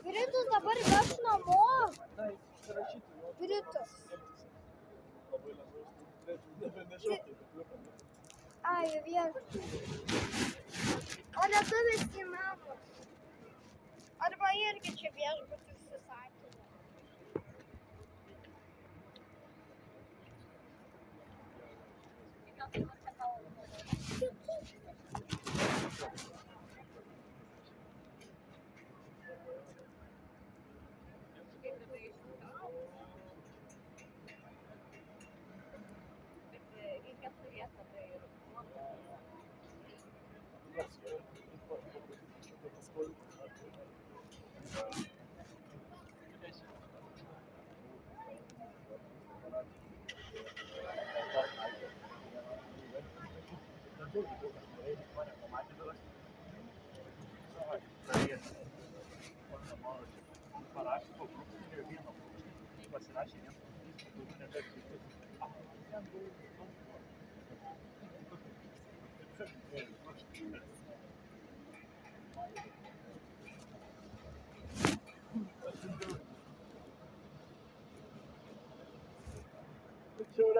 Britus dabar veš namo. Britus. Ai, viešbutis. O lietuvis į namus. Arba irgi čia viešbutis susakė.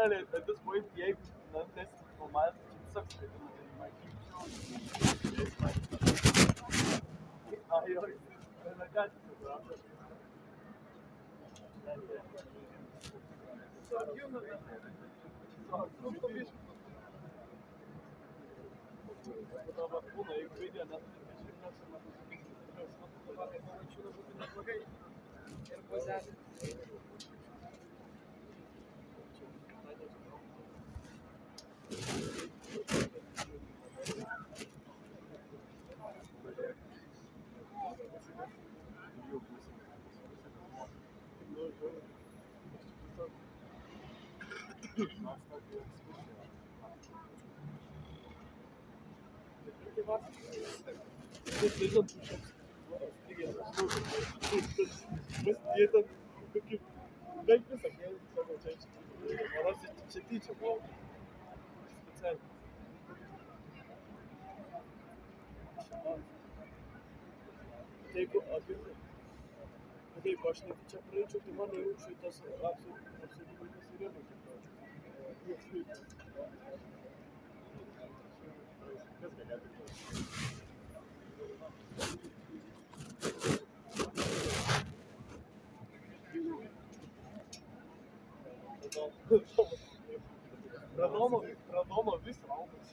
At this point, jeigu tas filmavimas tiesiog skaitina, tai matyčiau. Jo, delegacija, supranta. Būna, jeigu video neturi, ir pozelį. Jeigu aš netyčia praeičiau, tai mane jaučiu tas apsauginis įrėmų. Kas galėtų būti? Radomo vis raukas.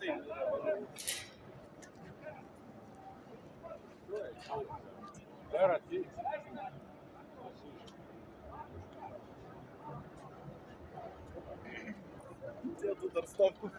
Я тут отставку.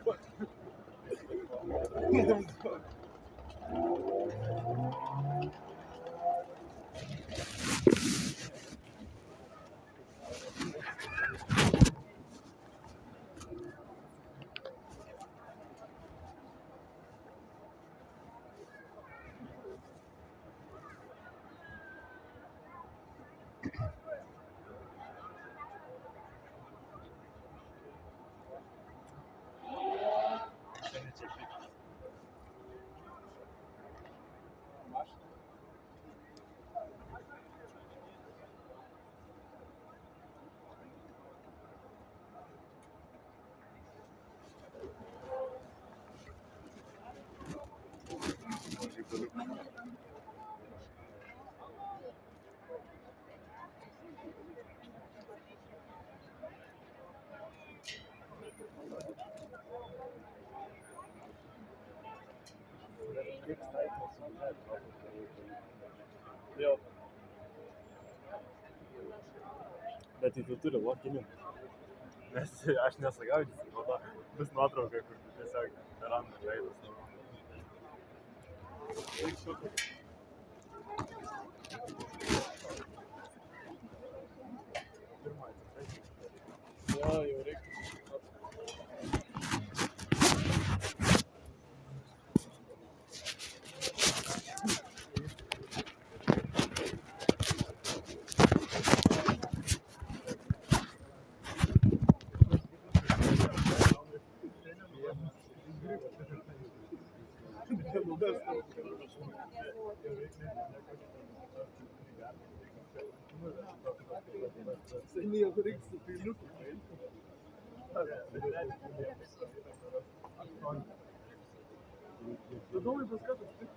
Jo. Bet tai tu turi lokinį. Nes aš nesagaudysiu, o to bus nuotrauka, kur tu tiesiog randa veidas. Jo, jau reikia. Seniai jau reikia su peiliuku. Tu domai paskatas, tik?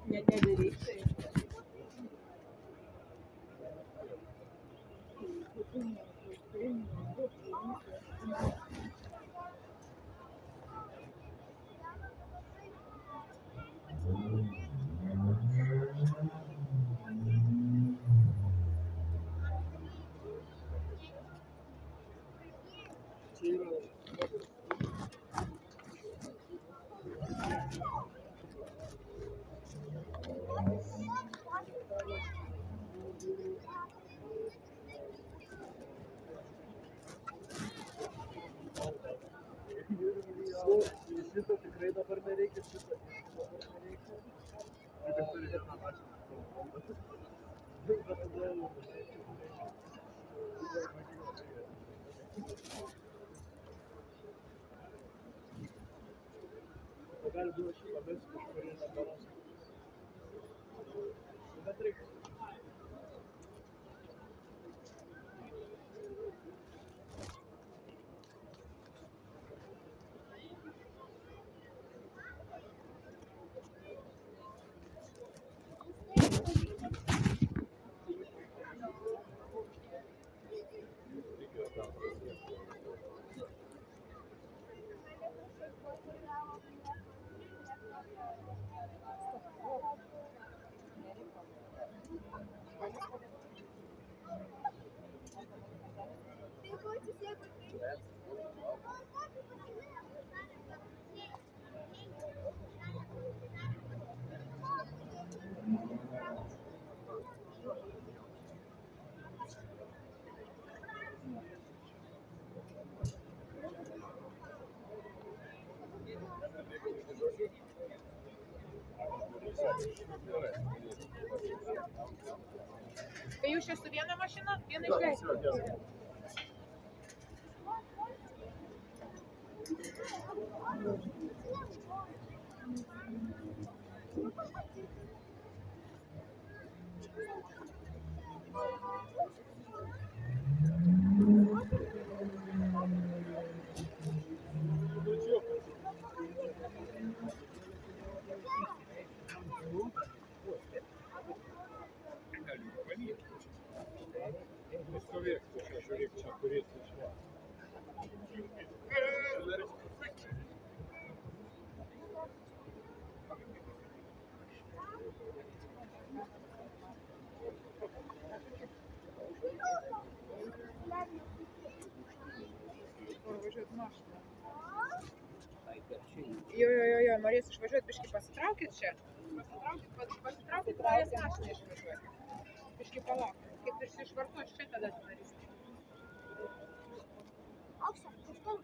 Net nebereikia. gali duoti šitą vis kažkurį nebaros. Bet reikia. Tai jūs čia su viena mašina, viena išleidžiate? Jo, norės išvažiuoti, biškį pasitraukit čia. Pasitraukit, norės mašiną išvažiuoti. Biškį palaukit. Kaip ir išvartuos čia, tada atsidarysit. Aukšta, kažkur.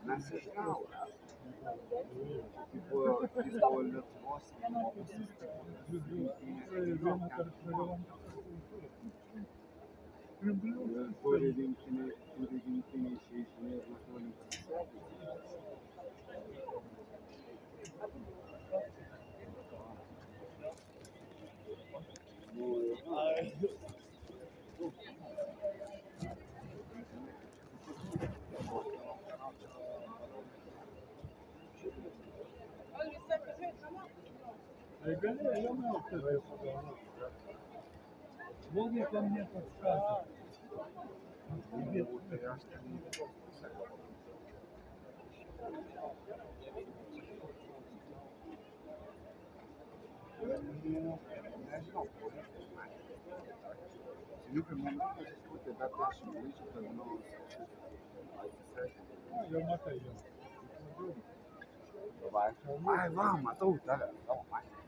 Mes iš Nauro. Tipo Lietuvos turi rinkiniai išeišiniai ir mes norim pasisveikinti. Волги ко мне подсказывают. Nežinau, seniukai man įspūtė, bet aš grįžčiau, kad nors atsisveikinti. Jau matai, jau. Ai, va, matau tave. Tavo mašina.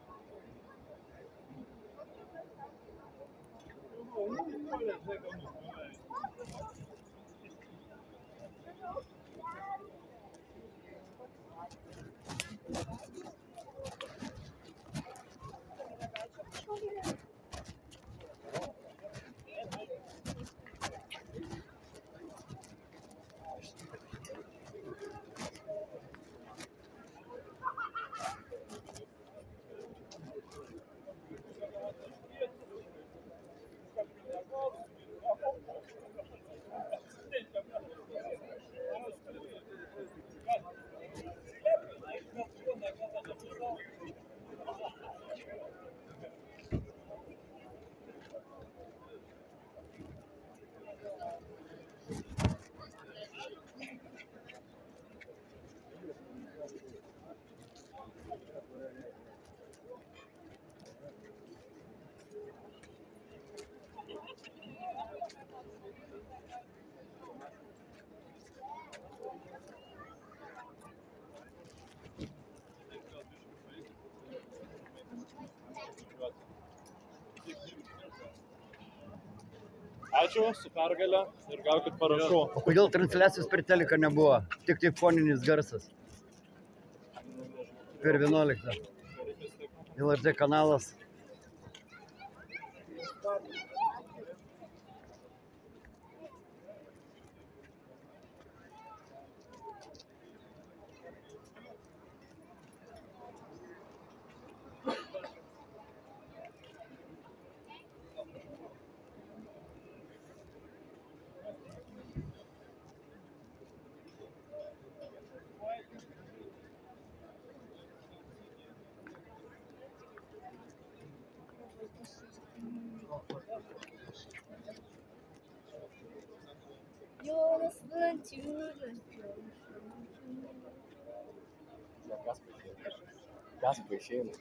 Ačiū, su pergalė ir gaukit parašų. O kodėl transliacijos per teliką nebuvo? Tik tai foninis garsas. Per 11. LRT kanalas. You're listening to the Каспа išeina.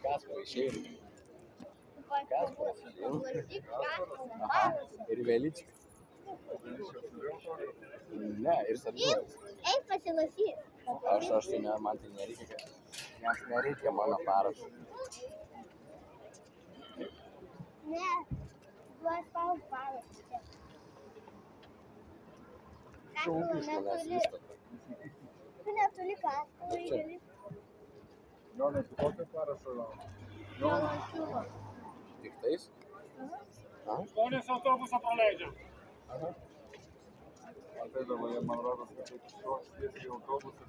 Ir Velyčka. Ne, ir Sarbinas. Eik pasilasyk. Aš tai ne, man tai nereikia. Nes nereikia mano parašo. Ne, duos tau parašą. Šaukis manęs vista. Tu neturi kasko, gali. Jonai, tu kokį parašą gauni? Jono siūlo. Tik tais? Žmonės autobusą praleidžia. Ateidavo jie, man rodos, kad taip šoks tiesiai į autobusą.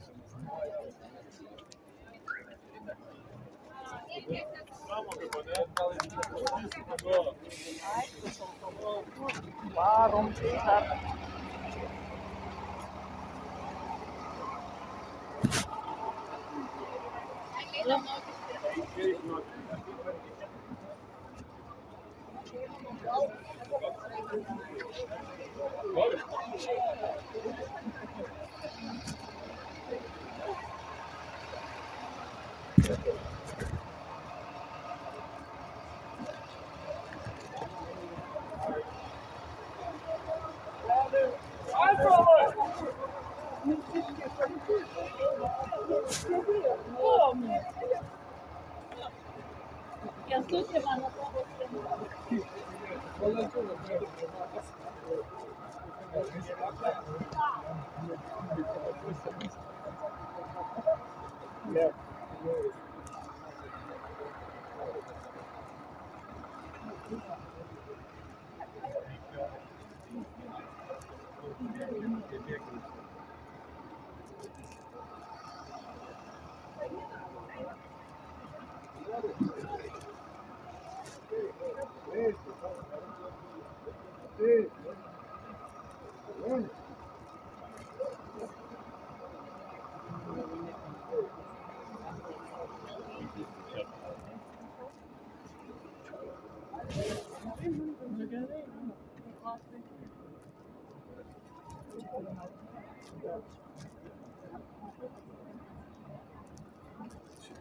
Varom čia.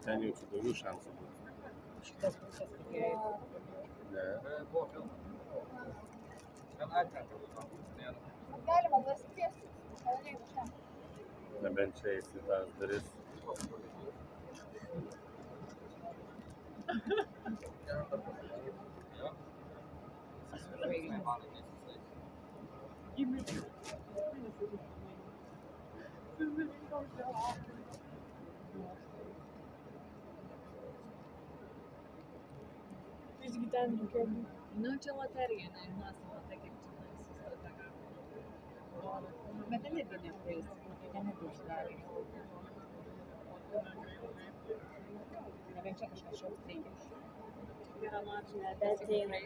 Ten jaučiu daugiau šansų būti. Šitas pusės tokie. Ne. Galima pasikviesti. Nebent čia eisi tas duris. Visgi ten reikėjo būti. Nu, čia loterija, nežinosim, tai kaip čia sustrategavo. Bet ten irgi nepraeis, ten irgi užsidarė. Nebent čia kažkas šauks reikia. Yra mačinė, Bet eina.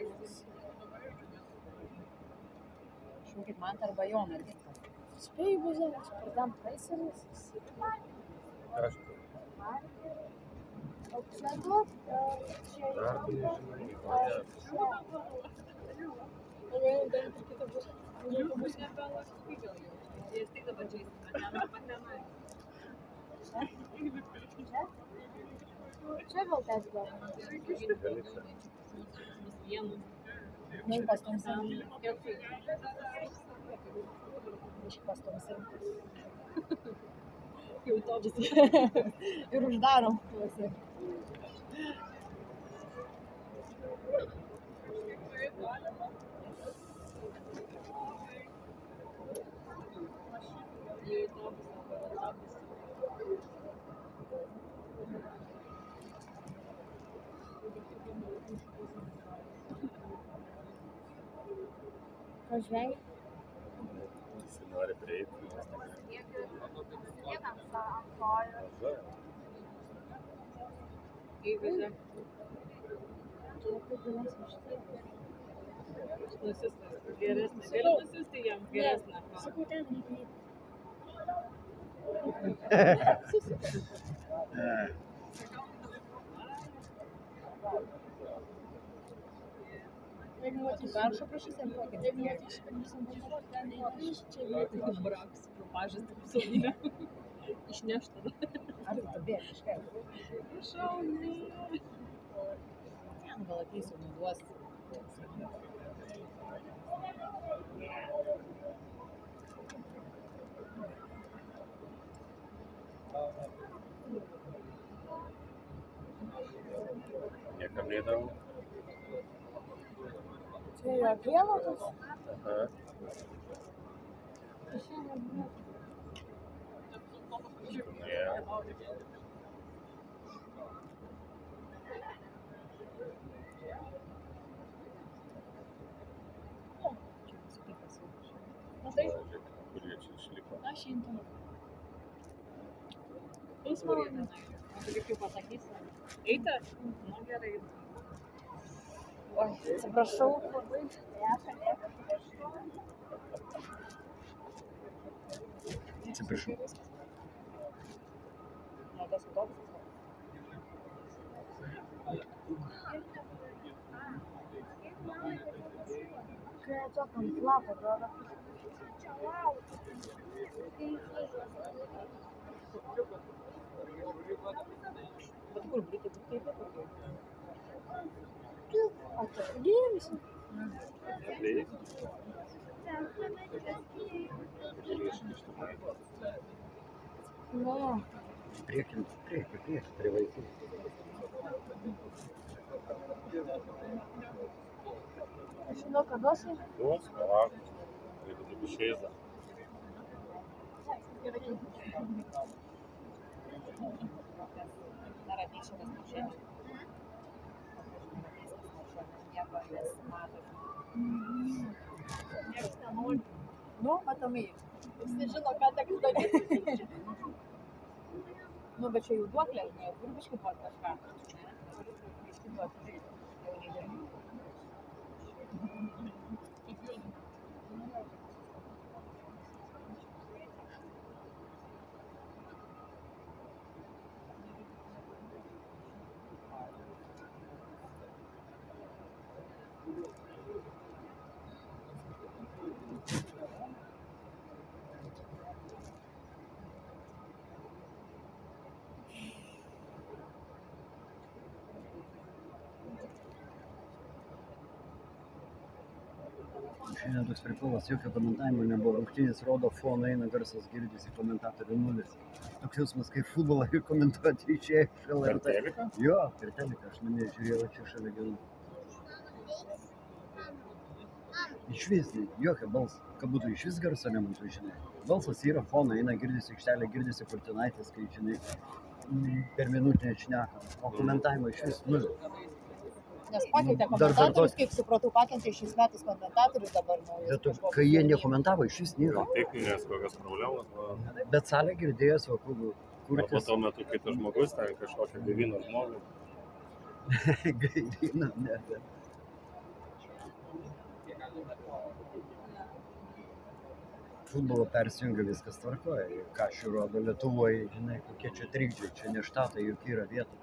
Šaukit man arba Joną ir viskas. Spėjai buzelis, pradam praeisinis. Aišku. O čia duot, čia Dar tu nežinai, o ne. O vėl bent ir kitą pusę. Bus nebelakstai gal jau. Jis tik dabar čia įsimetė, pat tenai. Čia gal tas gal. Gali čia. Vienu. Nei pastumsim. Kiek tai? Biškį pastumsim. Jau toks. Ir uždarom. Pažvengi. Visi nori prieiti. Važiuoja. Įvežė. Čia taip galėsim štai. Nusistas. Geresnė. Gali nusisti jam geresnę. Sakau, ten reikia. Jeigu matysi, Peršo prašysim tokį. jeigu matysi, kad visam balsuot, ten eina. Čia reikia. Braks, propažas taip sauginę. Išneš tada. Ar tu bėg kažkaip? Šaunai. Gal ateisiu, nuduos. Niekam neįdomu. Čia yra prievadas. Aha. Yeah. Matai? Žiūrėk, kurie čia išliko. Aš imtu. Eis man. O tu kaip pasakysi? Eita? Nu gerai. Oi, atsiprašau. Atsiprašau. Ne, tas autobusas. Kai atsakam plapą, duoda. Bet kur Britai, kaip tai kur? O čia dėmesį. Prieik. Ne. Priekin, prie vaikų. Aš žinau, kad duosi. Duos, palauk. Jeigu taip išeis. Dar ateisiu, kas nušėmė. Nieko nesimato. Niekas nenori. Nu, matomai. Visi žino, ką teks daryti. Nu, bet čia jau duoklė, žinai, turiu biškį duot kažką. Biškį duot. Jau neįdomu. Šiandien toks prikolas, jokio komentavimo nebuvo. Rungtynės rodo foną, eina garsas, girdisi komentatorių nulis. Toks jausmas, kaip futbolą komentuoti išėjo iš Per LRT. teliką? Jo, per teliką, aš namie žiūrėjau čia šalia gilų. Iš vis, jokio balso, kad būtų iš vis garso nebūtų, žinai. Balsas yra fono, eina girdisi aikštelė, girdisi Kurtinaitis, kai, žinai, per minutę šneka. O komentavimo iš vis nulis. Nes pakeitė Dar komentatorius, kartot. kaip supratau, pakeitė šiais metais komentatorius dabar naujus. Bet kai jie nekomentavo, iš vis nėra. Techninės kokios problemos. Va. Bet salė girdėjęs, va, O po kurtis to metu kitas žmogus, ten kažkokią gaivino žmogų. gaivina, ne. Futbolo persijungia, viskas tvarkoja. Ką šių rodo Lietuvoje, žinai, kokie čia trikdžiai, čia ne štatai, juk yra vieta.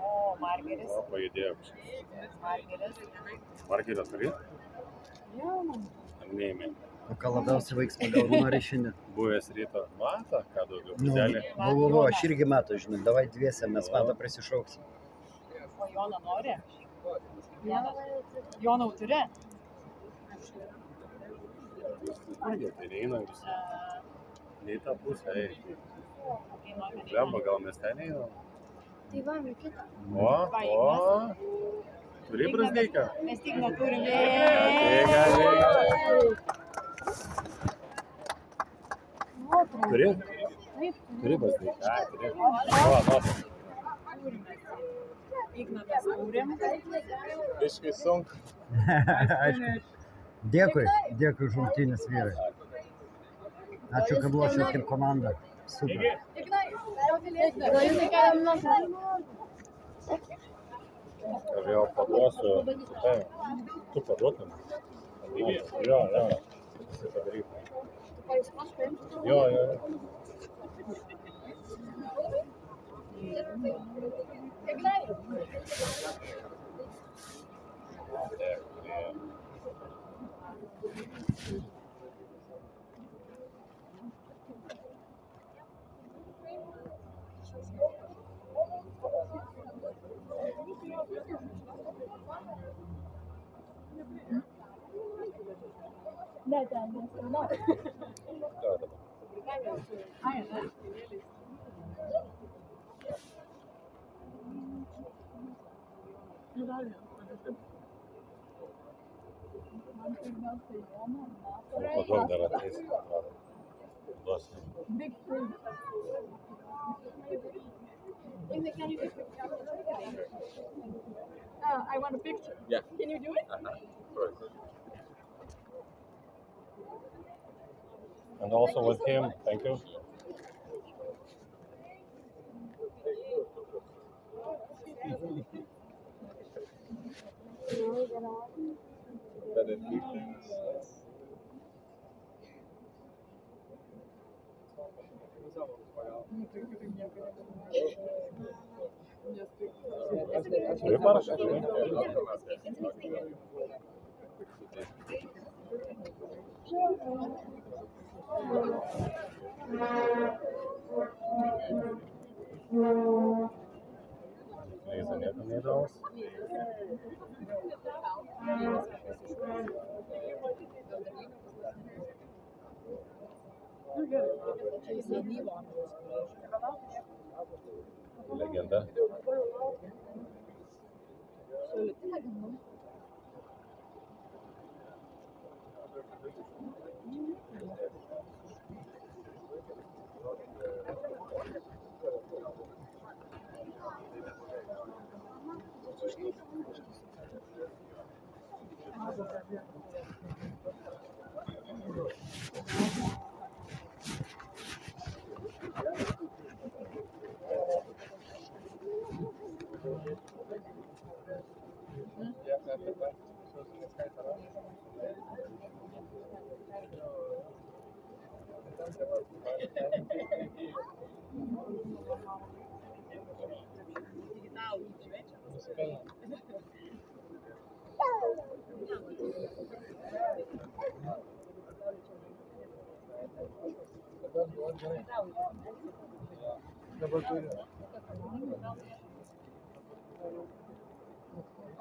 O, Margeris. O, pajudėjo kažkas. Margeris. Margerį turi? Jo, Ar neėmė? O ką labiausiai vaiks pagal Runarį šiandien? Buvęs ryto matą, ką daugiau, Nu, puzelį. aš irgi matau, žinai, davai dviese, mes matą prisišauksim. O Joną nori? Jonau turi? Kurgi, tai neina visi. Ne į tą pusę, ei. Tai Lemba, gal mes ten einam? Tai va, Mikita. O, turi brazdeiką? Mes tik neturime. Turi? Taip. Turi brazdeiką? A, turi. O, Ignatas turim. Biškai sunku. Aišku. Dėkui už rungtynes vyrai. Ačiū, kad lošėt kaip komanda. Super. Aš jau paduosiu. Tu paduotum? Jo. Visi padarytų. Jo. Paduok dar ateis. Duosiu. I want a picture. Yeah. Can you do it? And also with him, thank you. Turi parašą? Leiza niekam neįdomus. Legenda.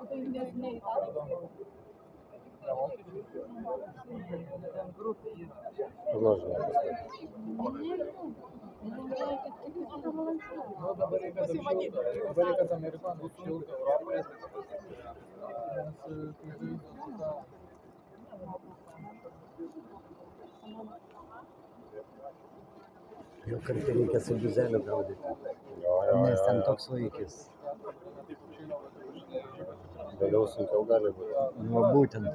Tai ne italai. Jo kartą reikia su dizeliu gaudyti, nes ten toks laikis. Vėliau sunkiau gali būti. Nu, būtent.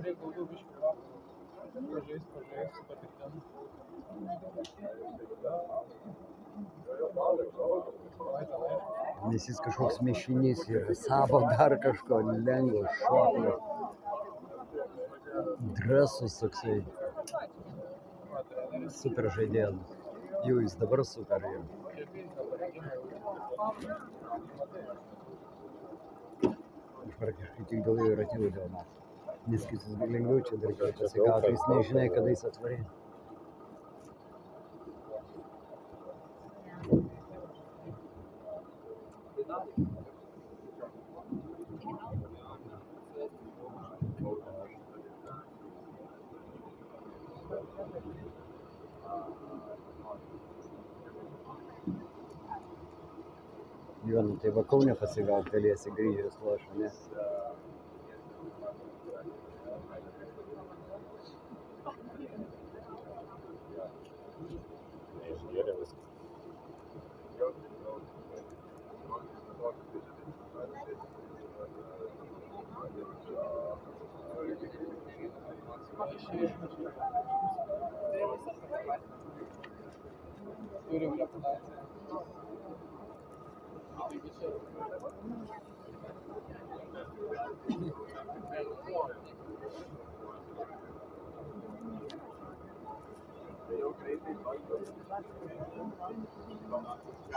Nes jis kažkoks mišinys yra savo dar kažko lengvo, šokio, drąsus toksai. Super žaidėjas. Jau jis dabar super jau. Aš praktiškai tik dėl jo ir atėjau dėl mes. Nes kitus lengviau čia dar pasigauti, jis nežinai, kada jis atvarė. Jo, nu tai va Kaune pasigauti galėsi grįžęs lošą, ne? Išgėrė viską.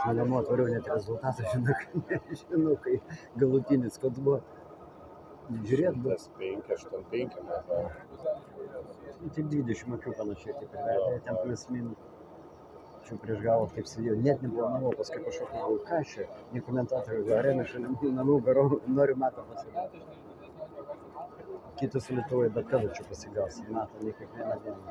Aš namo atvariau net rezultatą, žinau, kai galutinis, kad buvo. Žiūrėt, buvo. 105, 85 metai. Tik 20 akių panašiai, kaip ir vedė, ten plius minus. Čia prieš galvą taip sėdėjau, net neplanavau, paskui kažkokį ką čia, nei komentatorių, arena šalia namų, garau, noriu matą pasigauti. Kitus Lietuvoje, bet kada čia pasigausi, matą, ne kiekvieną dieną.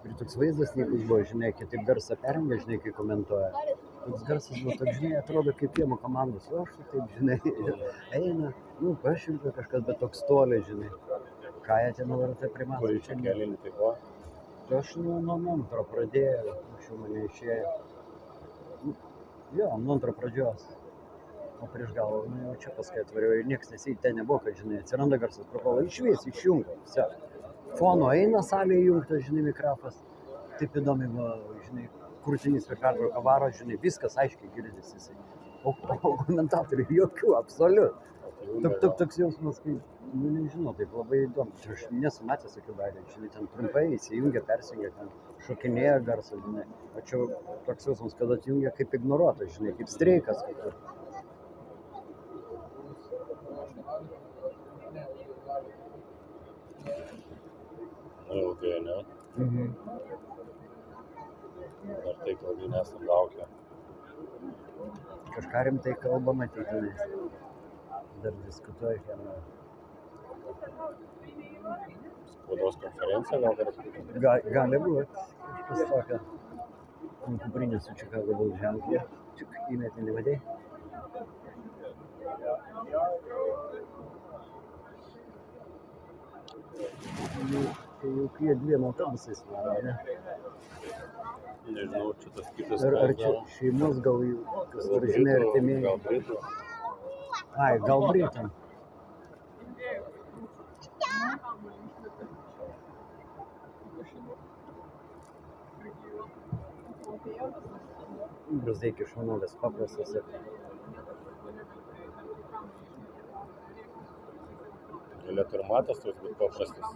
Ir toks vaizdas niekas buvo, žinai, kitaip garsą perjungia, žinai, kai komentuoja. Toks garsas buvo, toks, žinai, atrodo kaip kiemo komandos, o aš taip, žinai, eina, nu, pašvilpia kažkas, bet toks toli, žinai. Ką jie ten LRT primato? Kurį čia kelinį tai buvo? Aš nuo antro pradėjau, anksčiau mane išėjo. Jo, nuo antro pradžios. O prieš galvą, nu jau čia paskui atvariau ir nieks nesijai, ten nebuvo, kad, žinai, atsiranda garsas, propalo, išvies, išjungia, vse. Fono eina salė įjungta, žinai, mikrofas. Taip įdomi buvo, žinai, krūtinys per pertrauką varo, žinai, viskas aiškiai girdisi jisai. O komentatoriai jokių, absoliut. Toks jausmas, kai, nu nežinau, taip labai įdomu. Aš nesu matęs tokių gairių, žinai, ten trumpai įsijungia, persijungia, ten šokinėja garsą, žinai. O čia toks jausmas, kad atjungia kaip ignoruotas, žinai, kaip streikas. Ilgai, ne? Dar taip ilgai nesam laukę. Kažką rimtai kalbama, tai tenais. Dar diskutuoja kieno. Spaudos konferencija gal dar? Gali būti. Kažkas tokio. Kuprinė su Chicago Bulls ženklu. Tik įmetė, nematei? Tai jau kai dviem autobusais varo, ne? Nežinau, čia tas kitas Ar čia šeimos gal jau, kas varžinė artimieji? Gal Britų. Ai, gal Britam. Bruzdeikis šaunuolis, paprastas ir galėtų ir matas toks būti paprastas.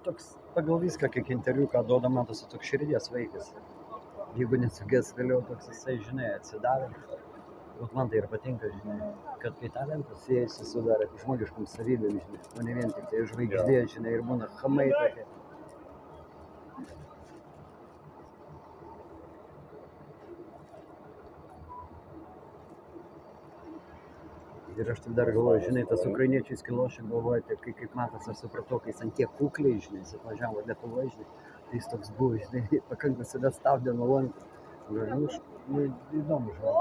Toks pagal viską, kiek interviu, ką duoda, matosi toks širdies vaikas. Jeigu nesugės vėliau, toks jisai, žinai, atsidavė. Vat man tai ir patinka, žinai, kad kai talentas siejasi su dar žmogiškom savybėm, žinai, o ne vien tik tai žvaigždė, žinai, ir būna chamai tokie. Ir aš tik dar galvoju, žinai, tas ukrainiečiai skilošė galvoja, tai kaip matas, aš supratau, kai jis ant tiek kukliai, žinai, jis atvažiavo Lietuvoje, žinai, tai jis toks buvo, žinai, pakankamai save stabdė nuolankiai. Nu, įdomu, žinai.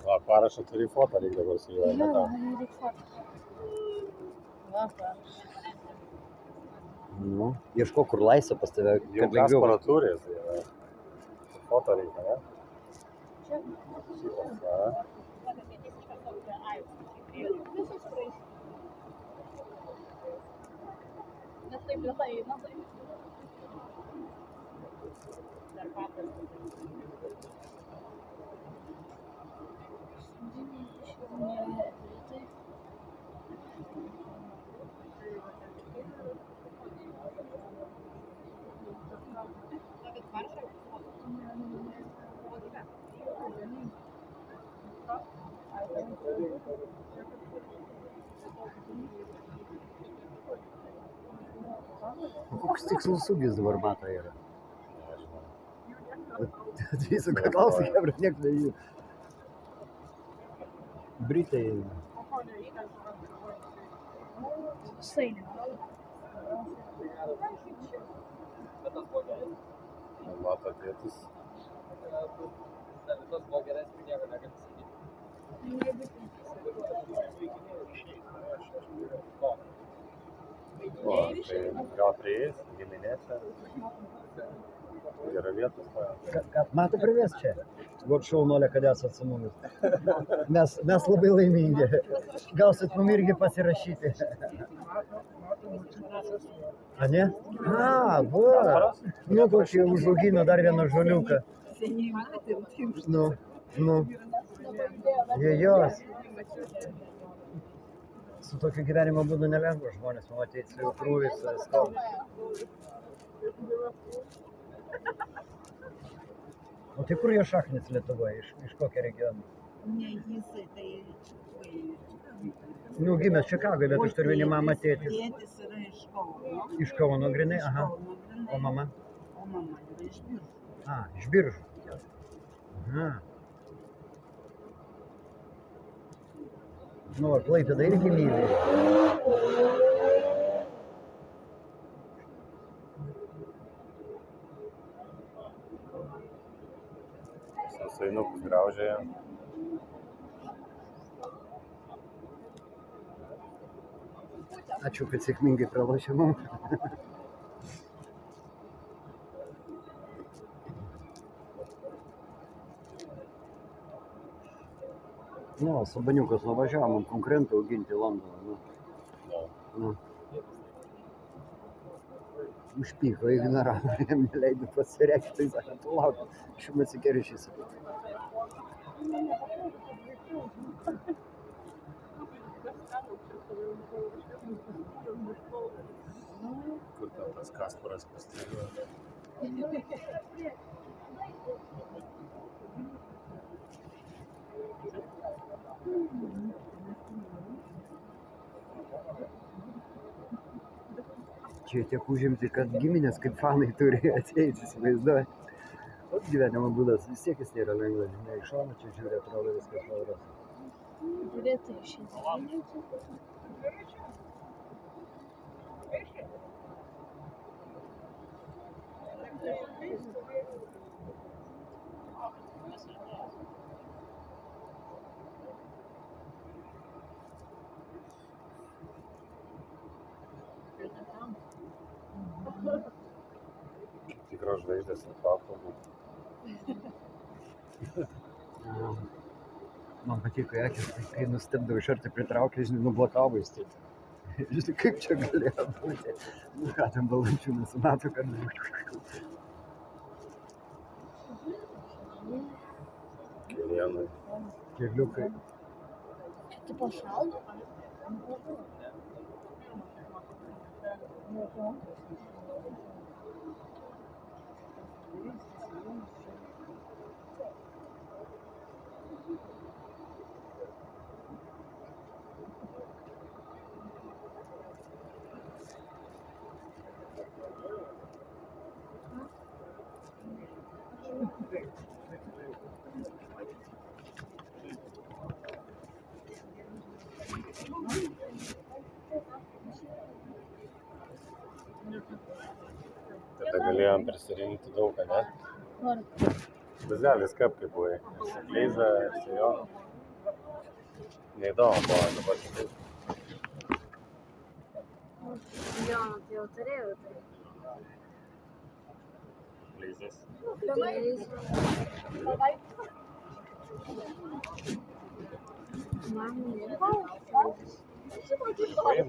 Va, parašą turi fotą, reikia dabar su juo, ne tau. Nu, ieško, kur laisvė pas tave, Jau kad lengviau. Kasparo turi, tai foto reikia, ne? Šitas, va. Nes taip lėtai eina, tai. Koks tikslus ūgis dabar mato yra? Atvysų, ką klausia, hebra, niek nežinau. Britai. Sainė. Mato tėtis. O, tai gal prieis, giminėse. Yra vietos, va. Mato privės čia. Vat šaunuolė, kad esat su mumis. Mes labai laimingi. Gausit mum irgi pasirašyti. A ne? A, va. Nu, kokį užaugino dar vieną žoliuką. Nu. Jėjos. Su tokiu gyvenimo būdu nelengva žmonės pamatyti su jų krūvis, su viskom. O tai kur jo šaknis Lietuvoje? Iš kokio regiono? Ne, jisai tai Nu, gimęs Čikagoje, bet aš turiu vienį mamą tėtis. Tėtis yra iš Kauno. Iš Kauno grinai, aha. O mama? O mama yra iš Biržų. A, iš Biržų. Aha. Nu, ar Klaipėdą irgi myli? Sausainiukus graužė. Ačiū, kad sėkmingai pralošė mum. Nu, Sabaniukas nuvažiavo mum konkurentą auginti Londoną. Nu. Užpyko, ignoravo, jam neleido pasireikšti, tai sakė, tu lauk, šiuo atsikeršysi. Kur tau tas Kasparas pastrigo? Čia tiek užimti, kad giminės kaip fanai turi ateiti, įsivaizduoji. Toks gyvenimo būdas, vis tiek jis nėra lengva, žinai, iš šono čia žiūri, atrodo viskas paprasta. Žiūrėti šiandien. Tikros žvaigždės ir paplūdų. Man patiko akis, tai kai nustebdavo iš arti pritraukė, žinai, nublokavo jis taip. Žinai, kaip čia galėjo būti. Nu ką, ten Valančiūnas mato, kad... vieną. Keliukai. Tipo šaldo. Tada galėjom prisirinkti daug, ne? Noriu. Bazelis kaip buvai? Su Kleiza, su Jonu. Neįdomu buvo dabar šitai. Jo, tai jau turėjau. Kleizas. Paim.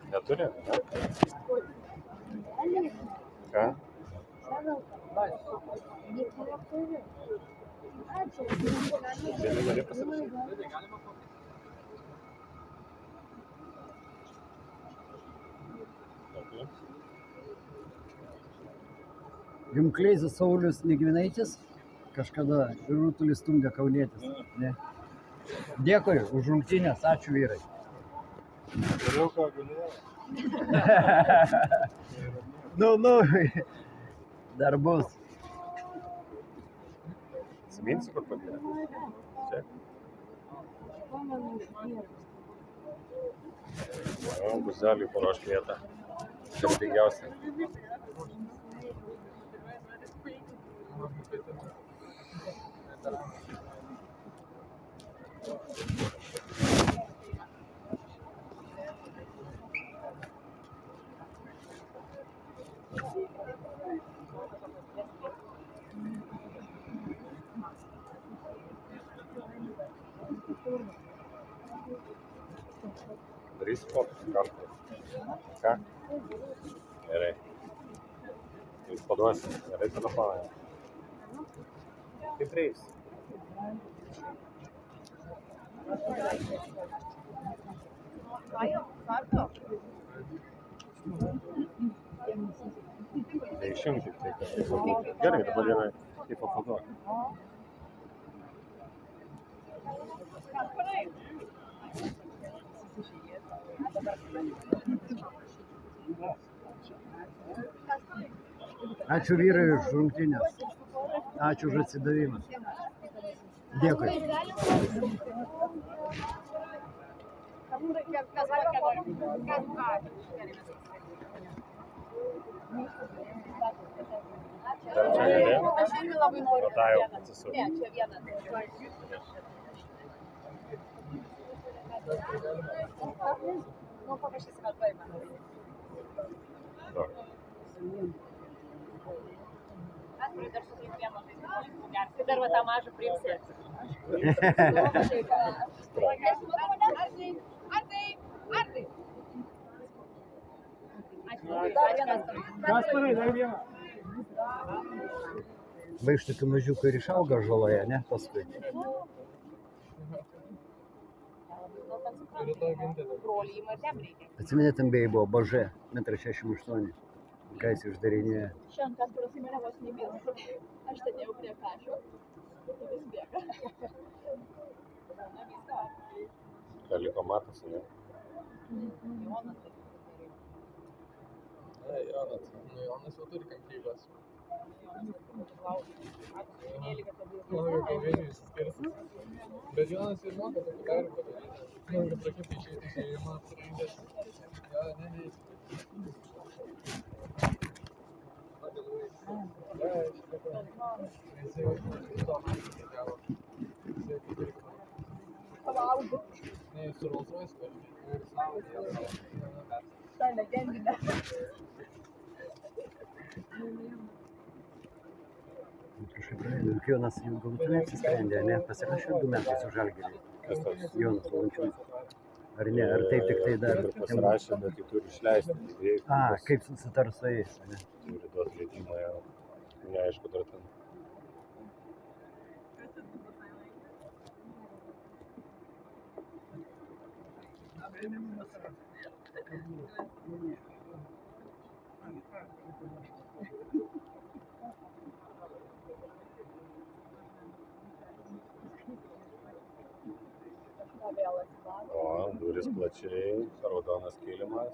Neturi, ne? Ką? Vieni gali pasirašyti. Jums Kleizas Saulius Negiminaitis kažkada ir Rutulis Tunga kaunietis. Ne? Dėkui už rungtynės, ačiū vyrai. Dariau, ką galėjau. Nu, dar bus. Atsiminsi, kur padėjo? Čia. Buzeliui paruošk vietą. Garbingiausia. Darysi fokus kartu. Ką? Gerai. Jūs paduosi. Gerai telefoną. Kaip reis? Neišjungti tai kažkaip. Gerai, dabar yra kaip pafotuok. Ačiū vyrai už rungtynės. Ačiū už atsidavimą. Dėkui. Dar čia gali? O tą jau atsisuk. Dar va tą mažą priimsi. Va iš tokių mažiukų ir išauga žaloje, ne? Paskui. Atsiminė, tam beje buvo Bažė, 1,68 m. Ką jis išdarinėja? Šiandien Kasparas į mane vos nebėgo. Aš sėdėjau prie kašio. Jis bėga. Ką liko matosi, ne? Jonas jau turi kantrybės. Ilgainiui skirsis. Bet Jonas ir moka tokį darbą padaryti. Noriu prakipti išeiti išėjimą apsirengęs. Jo, neneis. Ne, su Rolls Royce važinė. Ta legendinė. Kažkaip praleido. Jonas jau galutinai apsisprendė, ne? Pasirašė 2 metai su Žalgiriu. Kas toks? Jonas Valančiūnas. Ar ne? Ar taip tik tai dar? Ir pasirašė, bet jį turi išleisti. Kaip susitars su jais, ne? Turi duoti leidimą jau. Neaišku, dar ten. O, durys plačiai, raudonas kilimas.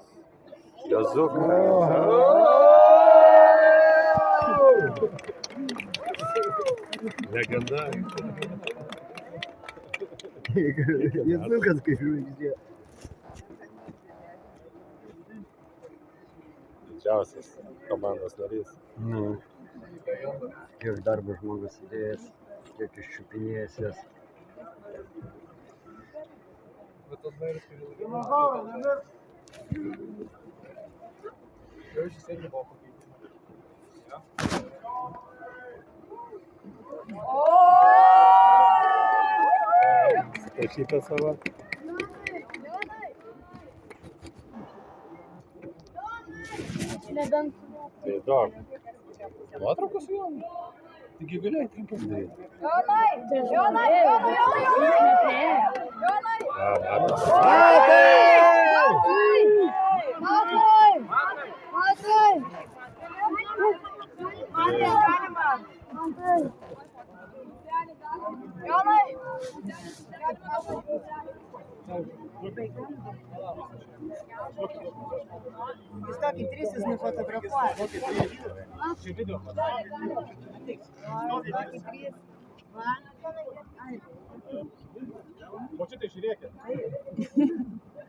Juozukas. Legenda. Juozukas kaip žvaigždė. Didžiausias komandos narys. Kiek darbo žmogus įdėjęs, kiek iščiupinėjęs jas. Bet tas bairis, kai jau šis irgi buvo pakeitimas. Pašytą savo. Tai daug. Nuotraukos su juo? Taigi galėjai taip pasidaryti. Jis tokį trisis nufotografuoja. Močiutė, žiūrėkit.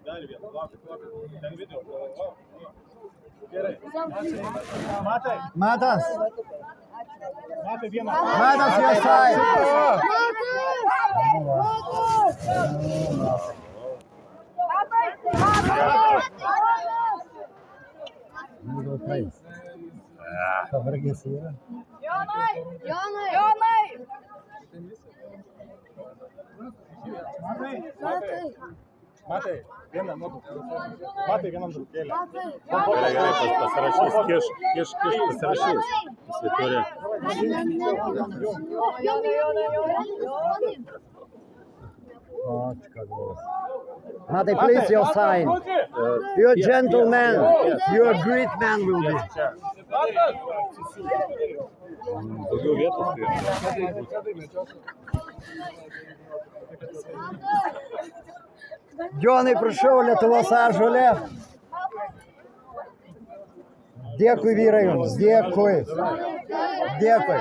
Dar vieną, laukit. Ten video. Gerai. Matai? Matas! Matai vieną. Matas your side! Pavargęs yra. Matai, vieną nuotrauką. Matai vienam trupėlį. Gerai, pasirašys, kiš, pasirašys. Jisai turi. Matai, please your sign. You're a gentleman. You're a great man will be. Daugiau vietos tai. Jonai, prašau, Lietuvos ąžuolė. Dėkui vyrai jums, dėkui. Dėkui.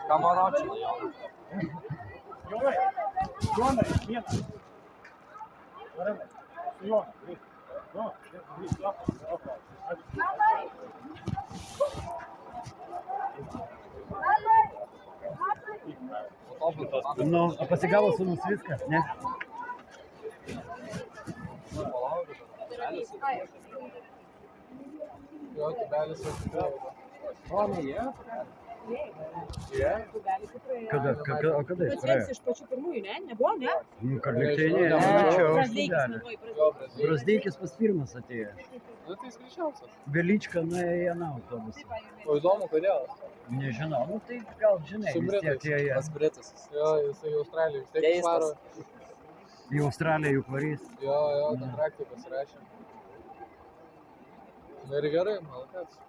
Kamaročiai. Jonai, vieną. Su juo. Nu, o pasigavo sūnus viską, ne? Jo, tubelis atsidėjo. O, ne jie? Kada jis Pats praėjo? iš pačių pirmųjų, ne? Nebuvo, ne? Nu, kad liktai nemačiau Brazdeikis šūdelį. nebuvo. Brazdeikis pas pirmas atėjo. Nu, tai jis greičiausias. Velyčka nuėjo į aną autobusą. O įdomu, kodėl? Nežinau, nu tai gal žinai, Su vis tiek jie Tas britas. Jo, jisai į Australiją vis tiek Keistas. išvaro. į Australiją juk varys. Jo, kontraktą pasirašė. Nu ir gerai, malakas.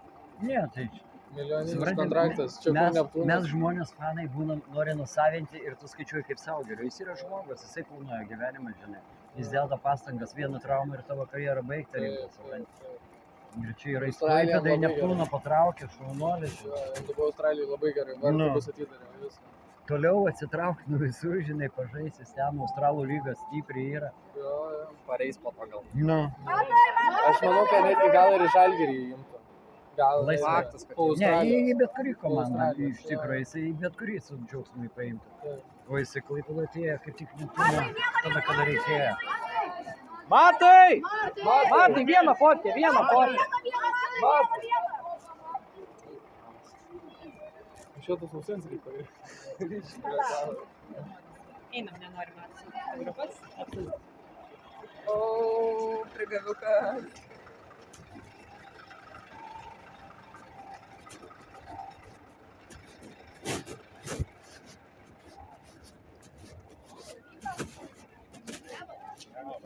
Ne, tai Milijoninis Supranti, kontraktas, čia kur mes Neptūnas. žmonės fanai būnam, nori nusavinti ir tu skaičiuoji kaip savo geriau. Jis yra žmogus, jisai planuoja gyvenimą, žinai. Jis deda pastangas, vieną traumą ir tavo karjerą baigta rimta, supranti. Ir čia yra Australija įstojai, kada į labai Neptūną patraukė, šaunuolis. Dabar Australijai labai gerai, vartų Nu. bus atidarė viską. Toliau atsitrauk nuo visų, žinai, pažaisis ten, Australų lygas stipriai yra. Jo. Pareis po to gal. Nu. Aš manau, kad netgi gal ir į Žalgirį įimtų. Gal Laisvai. Faktas, kad Po Ne, Australijos. į bet kurį komandą, Australijos, iš tikrųjų, jisai į bet kurį su džiaugsmui paimtų. Taip. O jisai Klaipėdoje atėjo kaip tik Neptūną, tada, kada reikėjo. Matai! Matai, vieną fotkę, vieną fotkę. Šitas ausins reikia. Einam, nenorime fotografuotis. O, prigaviukas.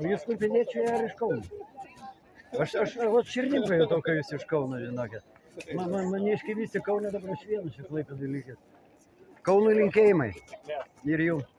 O jūs klaipėdiečiai ar iš Kauno? Aš širdį pajutau, kai jūs iš Kauno, žinokit. Mane iškivystė Kaune, dabar aš vienas čia Klaipėdai likęs. Kaunui linkėjimai. Ir jums.